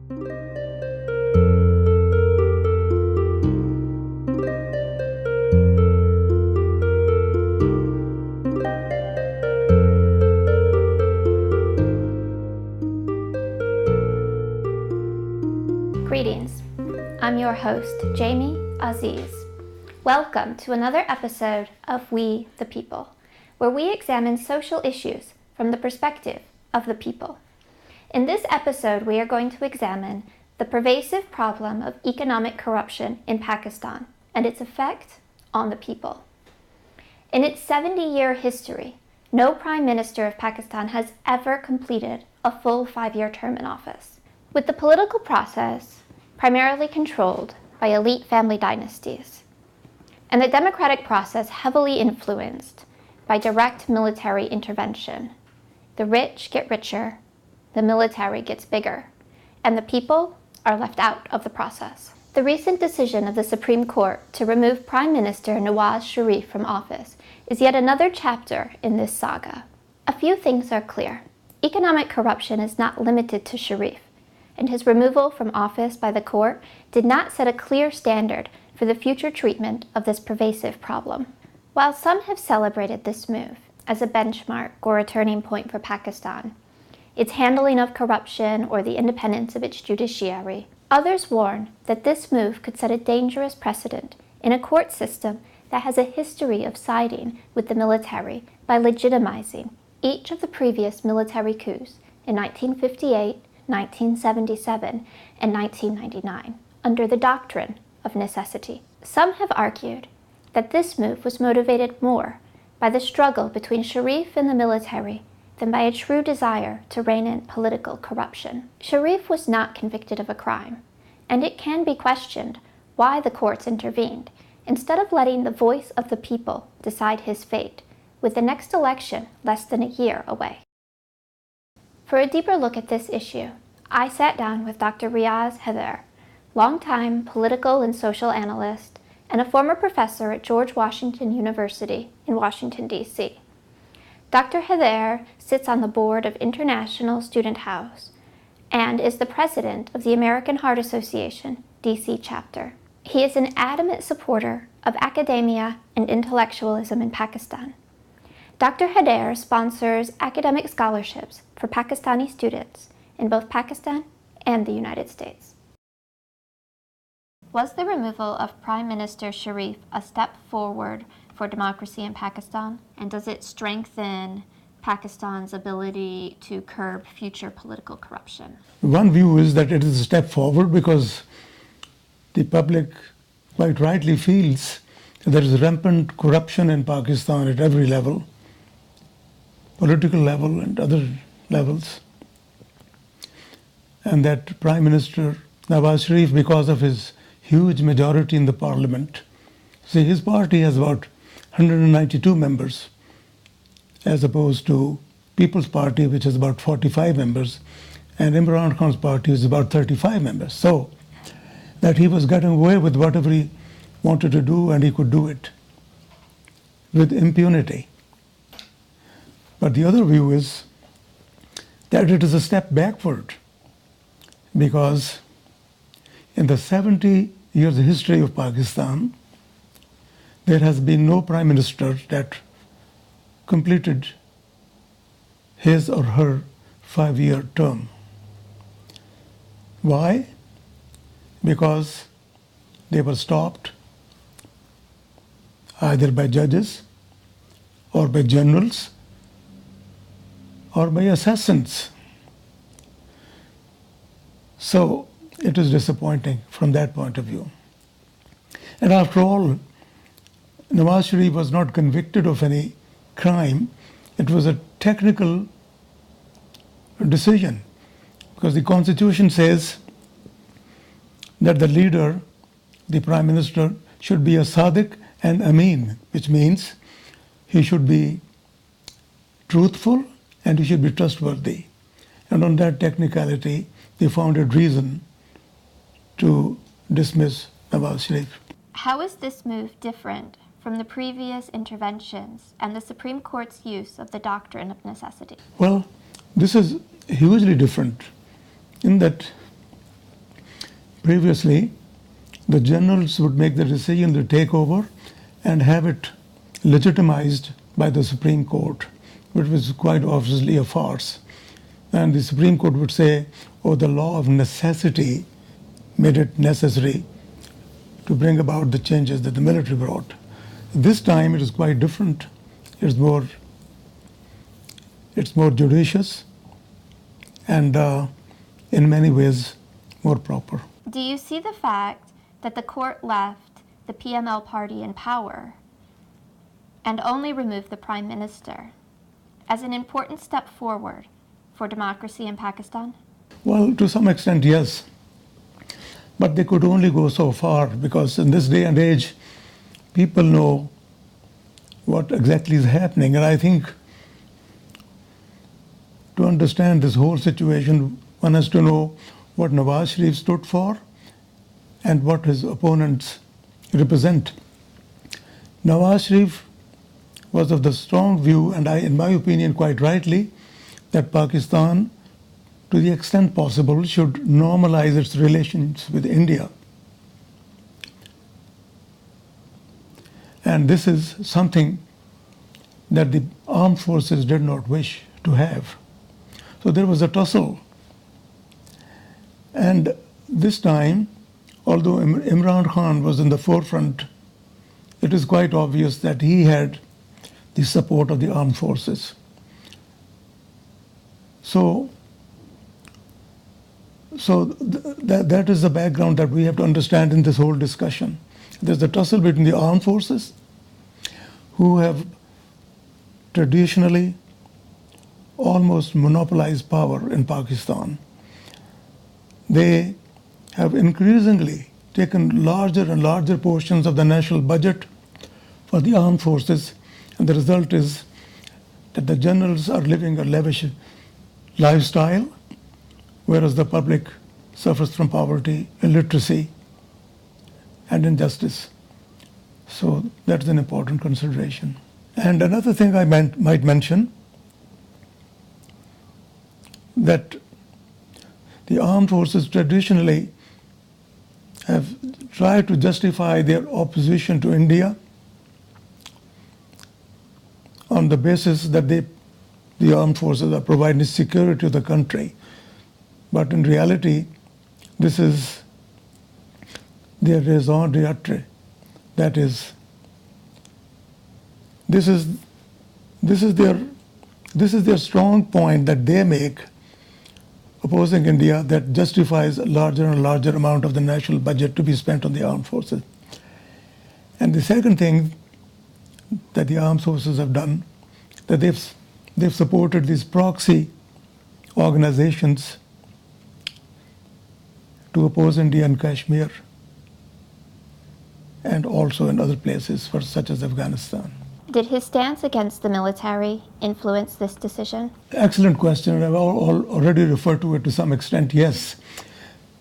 Greetings, I'm your host, Jamie Aziz. Welcome to another episode of We the People, where we examine social issues from the perspective of the people. In this episode, we are going to examine the pervasive problem of economic corruption in Pakistan and its effect on the people. In its 70-year history, no Prime Minister of Pakistan has ever completed a full 5-year term in office. With the political process primarily controlled by elite family dynasties, and the democratic process heavily influenced by direct military intervention, the rich get richer, the military gets bigger, and the people are left out of the process. The recent decision of the Supreme Court to remove Prime Minister Nawaz Sharif from office is yet another chapter in this saga. A few things are clear. Economic corruption is not limited to Sharif, and his removal from office by the court did not set a clear standard for the future treatment of this pervasive problem. While some have celebrated this move as a benchmark or a turning point for Pakistan, its handling of corruption or the independence of its judiciary, others warn that this move could set a dangerous precedent in a court system that has a history of siding with the military by legitimizing each of the previous military coups in 1958, 1977, and 1999, under the doctrine of necessity. Some have argued that this move was motivated more by the struggle between Sharif and the military than by a true desire to rein in political corruption. Sharif was not convicted of a crime, and it can be questioned why the courts intervened, instead of letting the voice of the people decide his fate, with the next election less than a year away. For a deeper look at this issue, I sat down with Dr. Riaz Haider, longtime political and social analyst and a former professor at George Washington University in Washington, D.C. Dr. Haider sits on the board of International Student House and is the president of the American Heart Association, D.C. chapter. He is an adamant supporter of academia and intellectualism in Pakistan. Dr. Haider sponsors academic scholarships for Pakistani students in both Pakistan and the United States. Was the removal of Prime Minister Sharif a step forward for democracy in Pakistan? And does it strengthen Pakistan's ability to curb future political corruption? One view is that it is a step forward because the public quite rightly feels that there is rampant corruption in Pakistan at every level, political level and other levels, and that Prime Minister Nawaz Sharif, because of his huge majority in the parliament, see, his party has about 192 members as opposed to People's Party, which has about 45 members, and Imran Khan's party is about 35 members. So that he was getting away with whatever he wanted to do, and he could do it with impunity. But the other view is that it is a step backward, because in the 70 years history of Pakistan, there has been no prime minister that completed his or her 5-year term. Why? Because they were stopped either by judges or by generals or by assassins. So it is disappointing from that point of view. And after all, Nawaz Sharif was not convicted of any crime. It was a technical decision, because the Constitution says that the leader, the Prime Minister, should be a Sadiq and Amin, which means he should be truthful and he should be trustworthy. And on that technicality, they found a reason to dismiss Nawaz Sharif. How is this move different from the previous interventions and the Supreme Court's use of the doctrine of necessity? Well, this is hugely different in that Previously, the generals would make the decision to take over and have it legitimized by the Supreme Court, which was quite obviously a farce. And the Supreme Court would say, oh, the law of necessity made it necessary to bring about the changes that the military brought. This time it is quite different. It's more judicious and in many ways more proper. Do you see the fact that the court left the PML party in power and only removed the prime minister as an important step forward for democracy in Pakistan? Well, to some extent, yes. But they could only go so far, because in this day and age, people know what exactly is happening. And I think to understand this whole situation, one has to know what Nawaz Sharif stood for and what his opponents represent. Nawaz Sharif was of the strong view, and in my opinion quite rightly, that Pakistan, to the extent possible, should normalize its relations with India. And this is something that the armed forces did not wish to have. So there was a tussle. And this time, although Imran Khan was in the forefront, it is quite obvious that he had the support of the armed forces. So that is the background that we have to understand in this whole discussion. There's a tussle between the armed forces, who have traditionally almost monopolized power in Pakistan. They have increasingly taken larger and larger portions of the national budget for the armed forces, and the result is that the generals are living a lavish lifestyle, whereas the public suffers from poverty, illiteracy, and injustice. So that's an important consideration. And another thing I might mention, that the armed forces traditionally have tried to justify their opposition to India on the basis that the armed forces are providing security to the country. But in reality, this is their raison d'etre. That is, this is their strong point that they make opposing India, that justifies a larger and larger amount of the national budget to be spent on the armed forces. And the second thing that the armed forces have done, that they've supported these proxy organizations to oppose India in Kashmir and also in other places, such as Afghanistan. Did his stance against the military influence this decision? Excellent question. I've already referred to it to some extent. Yes,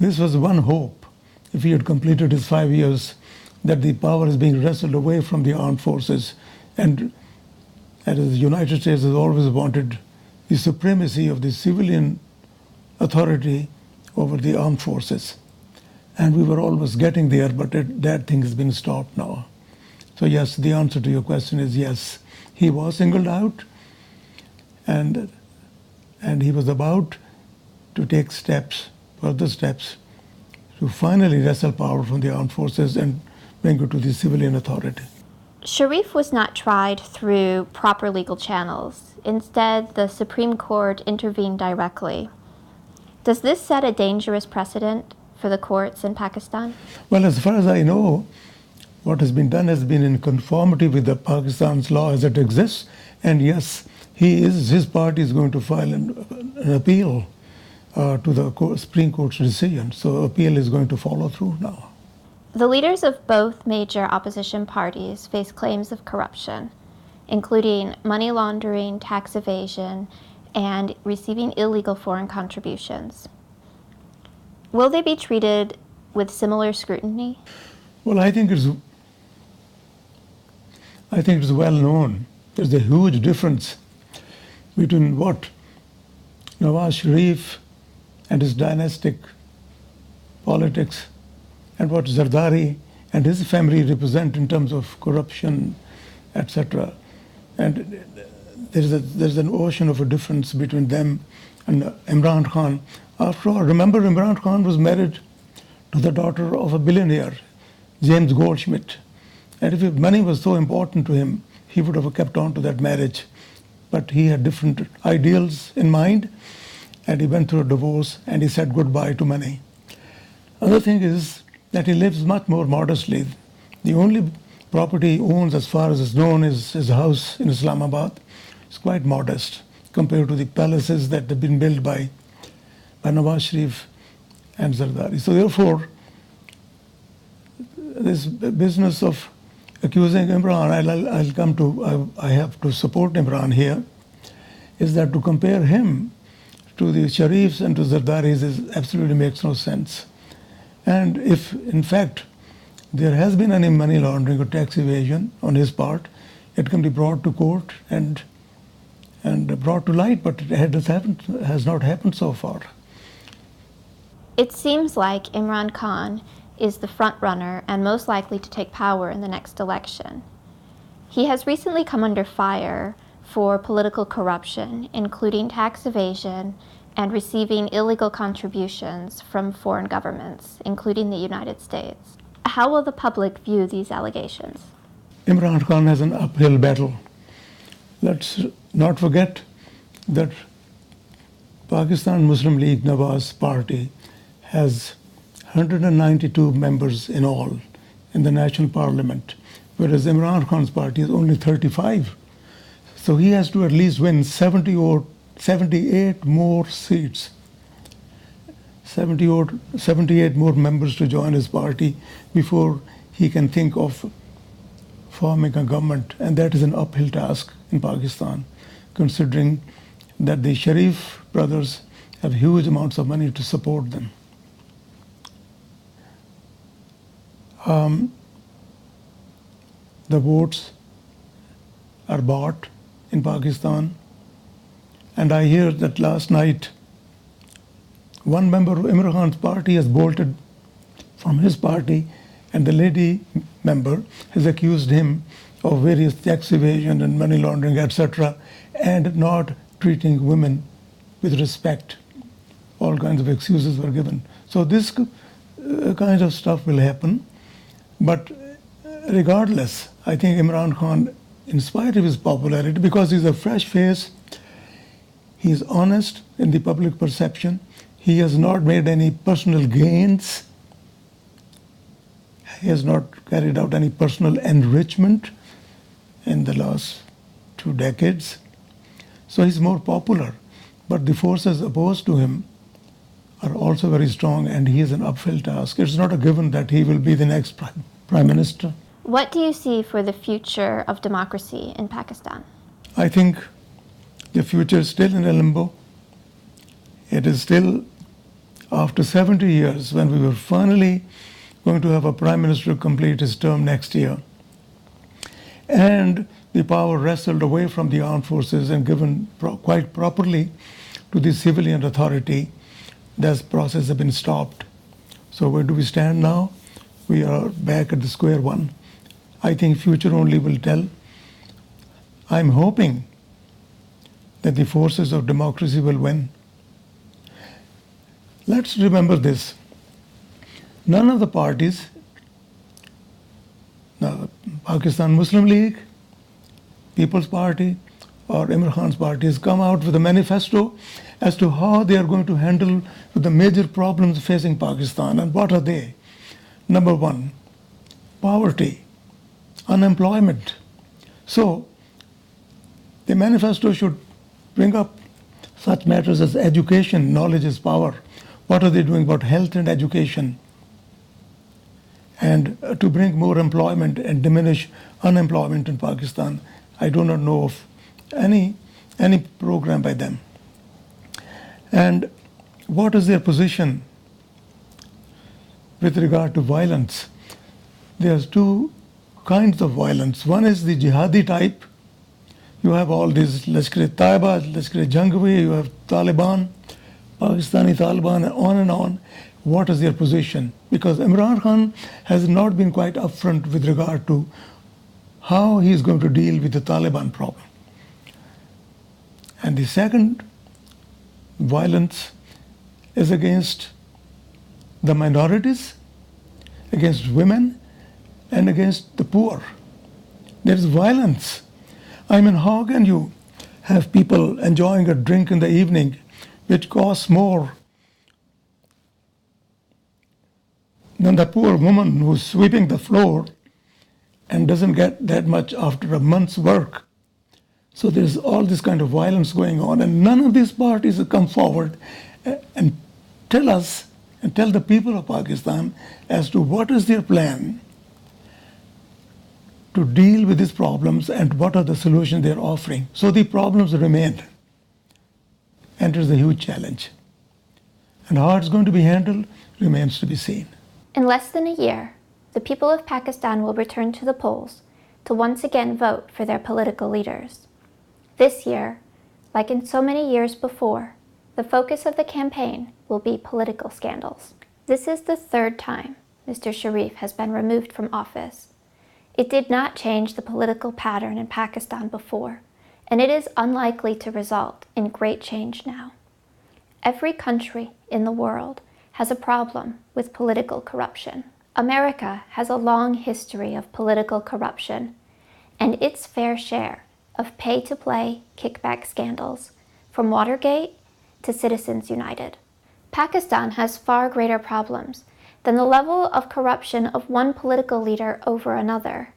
this was one hope, if he had completed his 5 years, that the power is being wrestled away from the armed forces. And as the United States has always wanted the supremacy of the civilian authority over the armed forces. And we were almost getting there, but that thing has been stopped now. So yes, the answer to your question is yes. He was singled out, and he was about to take further steps, to finally wrestle power from the armed forces and bring it to the civilian authority. Sharif was not tried through proper legal channels. Instead, the Supreme Court intervened directly. Does this set a dangerous precedent for the courts in Pakistan? Well, as far as I know, what has been done has been in conformity with the Pakistan's law as it exists. And yes, his party is going to file an appeal to the Supreme Court's decision. So appeal is going to follow through now. The leaders of both major opposition parties face claims of corruption, including money laundering, tax evasion, and receiving illegal foreign contributions. Will they be treated with similar scrutiny? Well, I think it's well known. There's a huge difference between what Nawaz Sharif and his dynastic politics and what Zardari and his family represent in terms of corruption, etc. And there's an ocean of a difference between them and Imran Khan. After all, remember, Imran Khan was married to the daughter of a billionaire, James Goldschmidt. And if money was so important to him, he would have kept on to that marriage. But he had different ideals in mind, and he went through a divorce, and he said goodbye to money. Other thing is that he lives much more modestly. The only property he owns, as far as is known, is his house in Islamabad. It's quite modest compared to the palaces that have been built by Nawaz Sharif and Zardari. So therefore, this business of accusing Imran, I'll come to, I have to support Imran here, is that to compare him to the Sharifs and to Zardaris absolutely makes no sense. And if, in fact, there has been any money laundering or tax evasion on his part, it can be brought to court and brought to light, but it has not happened so far. It seems like Imran Khan is the front runner and most likely to take power in the next election. He has recently come under fire for political corruption, including tax evasion and receiving illegal contributions from foreign governments, including the United States. How will the public view these allegations? Imran Khan has an uphill battle. Let's not forget that Pakistan Muslim League Nawaz Party has 192 members in all in the national parliament, whereas Imran Khan's party is only 35. So he has to at least win 78 more seats, 78 more members to join his party before he can think of forming a government. And that is an uphill task in Pakistan, considering that the Sharif brothers have huge amounts of money to support them. The votes are bought in Pakistan, and I hear that last night one member of Imran Khan's party has bolted from his party, and the lady member has accused him of various tax evasion and money laundering, etc., and not treating women with respect. All kinds of excuses were given. So this kind of stuff will happen. But regardless, I think Imran Khan, in spite of his popularity, because he's a fresh face, he's honest in the public perception, he has not made any personal gains, he has not carried out any personal enrichment in the last 2 decades. So he's more popular. But the forces opposed to him are also very strong, and he is an uphill task. It's not a given that he will be the next prime minister. What do you see for the future of democracy in Pakistan? I think the future is still in a limbo. It is still, after 70 years, when we were finally going to have a prime minister complete his term next year, and the power wrestled away from the armed forces and given quite properly to the civilian authority, that process has been stopped. So where do we stand now? We are back at the square one. I think future only will tell. I'm hoping that the forces of democracy will win. Let's remember this. None of the parties, the Pakistan Muslim League, People's Party, or Imran Khan's party has come out with a manifesto as to how they are going to handle the major problems facing Pakistan. And what are they? Number one, poverty, unemployment. So the manifesto should bring up such matters as education. Knowledge is power. What are they doing about health and education? And to bring more employment and diminish unemployment in Pakistan. I do not know of any program by them. And what is their position with regard to violence? There's 2 kinds of violence. One is the jihadi type. You have all these Lashkar-e-Taiba, Lashkar-e-Jangvi, you have Taliban, Pakistani Taliban, and on and on. what is their position, because Imran Khan has not been quite upfront with regard to how he is going to deal with the Taliban problem. And the second violence is against the minorities, against women, and against the poor. There is violence. I mean, how can you have people enjoying a drink in the evening which costs more than the poor woman who's sweeping the floor and doesn't get that much after a month's work? So there's all this kind of violence going on, and none of these parties have come forward and tell us and tell the people of Pakistan as to what is their plan to deal with these problems and what are the solutions they're offering. So the problems remain. Enters a huge challenge. And how it's going to be handled remains to be seen. In less than a year, the people of Pakistan will return to the polls to once again vote for their political leaders. This year, like in so many years before, the focus of the campaign will be political scandals. This is the third time Mr. Sharif has been removed from office. It did not change the political pattern in Pakistan before, and it is unlikely to result in great change now. Every country in the world has a problem with political corruption. America has a long history of political corruption and its fair share of pay-to-play kickback scandals, from Watergate to Citizens United. Pakistan has far greater problems than the level of corruption of one political leader over another.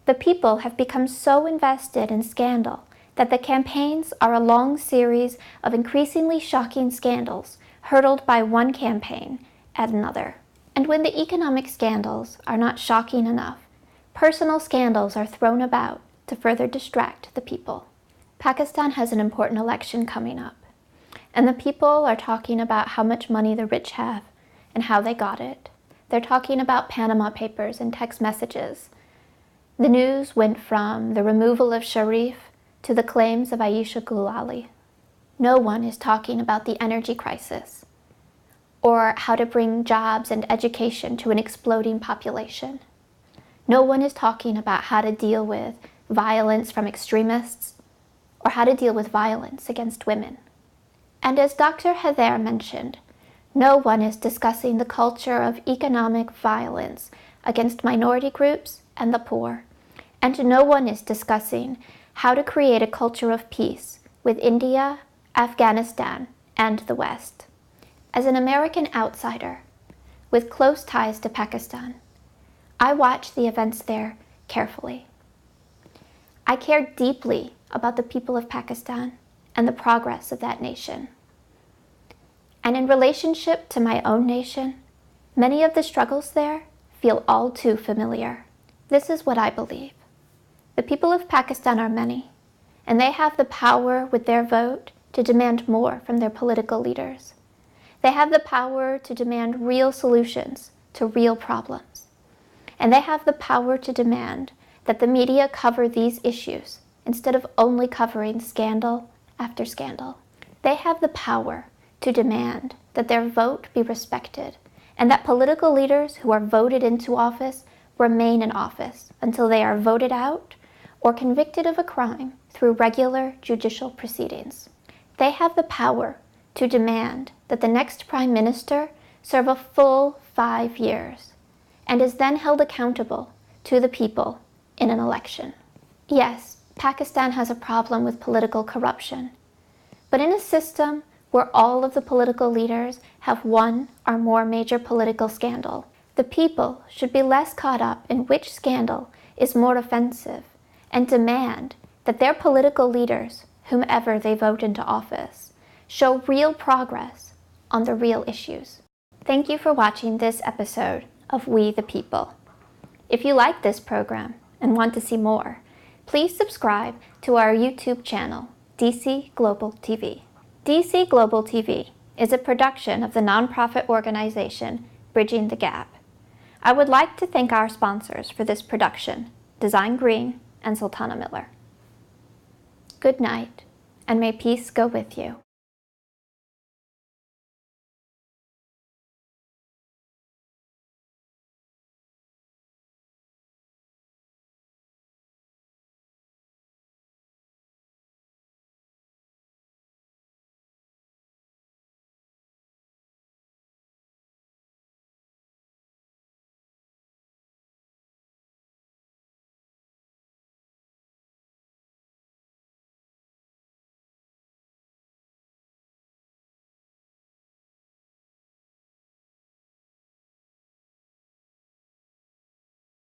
The people have become so invested in scandal that the campaigns are a long series of increasingly shocking scandals hurdled by one campaign at another. And when the economic scandals are not shocking enough, personal scandals are thrown about to further distract the people. Pakistan has an important election coming up, and the people are talking about how much money the rich have and how they got it. They're talking about Panama Papers and text messages. The news went from the removal of Sharif to the claims of Aisha Gulali. No one is talking about the energy crisis or how to bring jobs and education to an exploding population. No one is talking about how to deal with violence from extremists or how to deal with violence against women. And as Dr. Heather mentioned, no one is discussing the culture of economic violence against minority groups and the poor. And no one is discussing how to create a culture of peace with India, Afghanistan, and the West. As an American outsider with close ties to Pakistan, I watch the events there carefully. I care deeply about the people of Pakistan and the progress of that nation. And in relationship to my own nation, many of the struggles there feel all too familiar. This is what I believe. The people of Pakistan are many, and they have the power with their vote to demand more from their political leaders. They have the power to demand real solutions to real problems. And they have the power to demand that the media cover these issues instead of only covering scandal after scandal. They have the power to demand that their vote be respected and that political leaders who are voted into office remain in office until they are voted out or convicted of a crime through regular judicial proceedings. They have the power to demand that the next prime minister serve a full 5 years and is then held accountable to the people in an election. Yes, Pakistan has a problem with political corruption, but in a system where all of the political leaders have one or more major political scandal, the people should be less caught up in which scandal is more offensive and demand that their political leaders, whomever they vote into office, show real progress on the real issues. Thank you for watching this episode of We the People. If you like this program and want to see more, please subscribe to our YouTube channel, DC Global TV. DC Global TV is a production of the nonprofit organization Bridging the Gap. I would like to thank our sponsors for this production, Design Green and Sultana Miller. Good night, and may peace go with you.